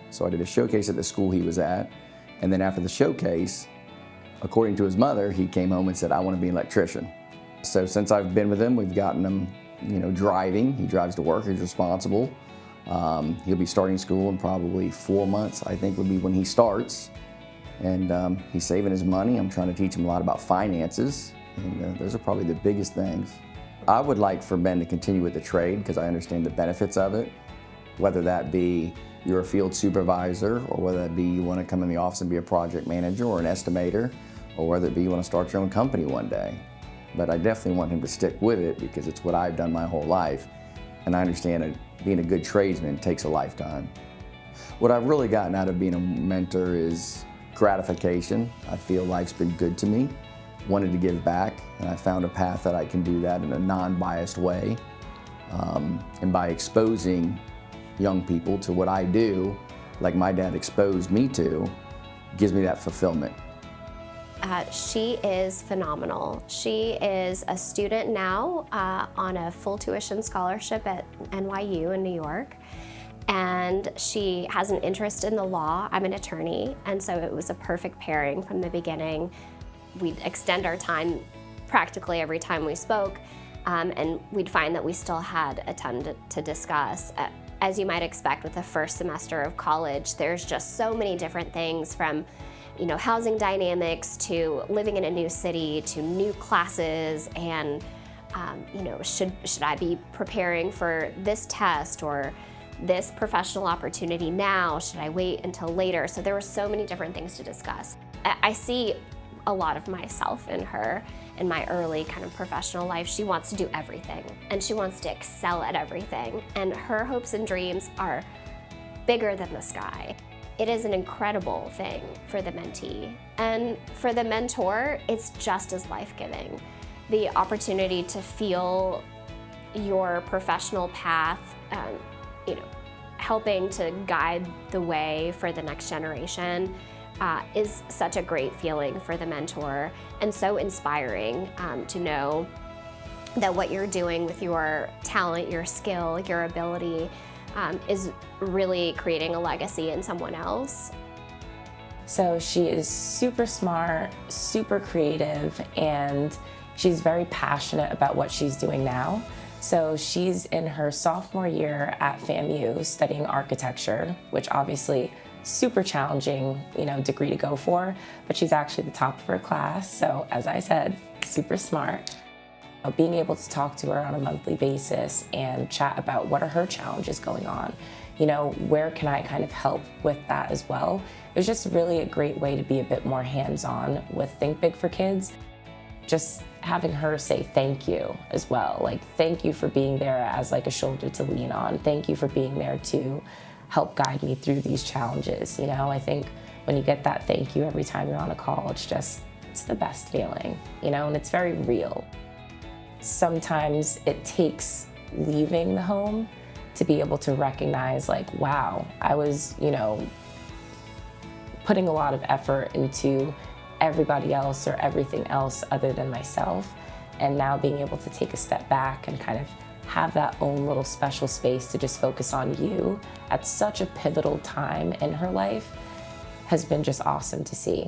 So I did a showcase at the school he was at, and then after the showcase, according to his mother, he came home and said, I want to be an electrician. So since I've been with him, we've gotten him, driving. He drives to work, he's responsible. He'll be starting school in probably 4 months, I think would be when he starts. And he's saving his money. I'm trying to teach him a lot about finances, and those are probably the biggest things. I would like for Ben to continue with the trade because I understand the benefits of it, whether that be you're a field supervisor, or whether that be you want to come in the office and be a project manager or an estimator, or whether it be you want to start your own company one day. But I definitely want him to stick with it because it's what I've done my whole life, and I understand that being a good tradesman takes a lifetime. What I've really gotten out of being a mentor is gratification. I feel life's been good to me, wanted to give back, and I found a path that I can do that in a non-biased way. And by exposing young people to what I do, like my dad exposed me to, gives me that fulfillment. She is phenomenal. She is a student now on a full tuition scholarship at NYU in New York. And she has an interest in the law. I'm an attorney, and so it was a perfect pairing from the beginning. We'd extend our time practically every time we spoke, and we'd find that we still had a ton to discuss. As you might expect with the first semester of college, there's just so many different things from housing dynamics to living in a new city to new classes and should I be preparing for this test or this professional opportunity now? Should I wait until later? So there were so many different things to discuss. I see a lot of myself in her in my early kind of professional life. She wants to do everything and she wants to excel at everything. And her hopes and dreams are bigger than the sky. It is an incredible thing for the mentee. And for the mentor, it's just as life-giving. The opportunity to feel your professional path, helping to guide the way for the next generation is such a great feeling for the mentor, and so inspiring to know that what you're doing with your talent, your skill, your ability is really creating a legacy in someone else. So she is super smart, super creative, and she's very passionate about what she's doing now. So she's in her sophomore year at FAMU studying architecture, which obviously super challenging, degree to go for, but she's actually the top of her class. So as I said, super smart. Being able to talk to her on a monthly basis and chat about what are her challenges going on, where can I kind of help with that as well. It was just really a great way to be a bit more hands-on with Think Big for Kids. Just having her say thank you as well. Like, thank you for being there as like a shoulder to lean on. Thank you for being there to help guide me through these challenges. I think when you get that thank you every time you're on a call, it's the best feeling, and it's very real. Sometimes it takes leaving the home to be able to recognize like, wow, I was, putting a lot of effort into everybody else or everything else other than myself. And now being able to take a step back and kind of have that own little special space to just focus on you at such a pivotal time in her life has been just awesome to see.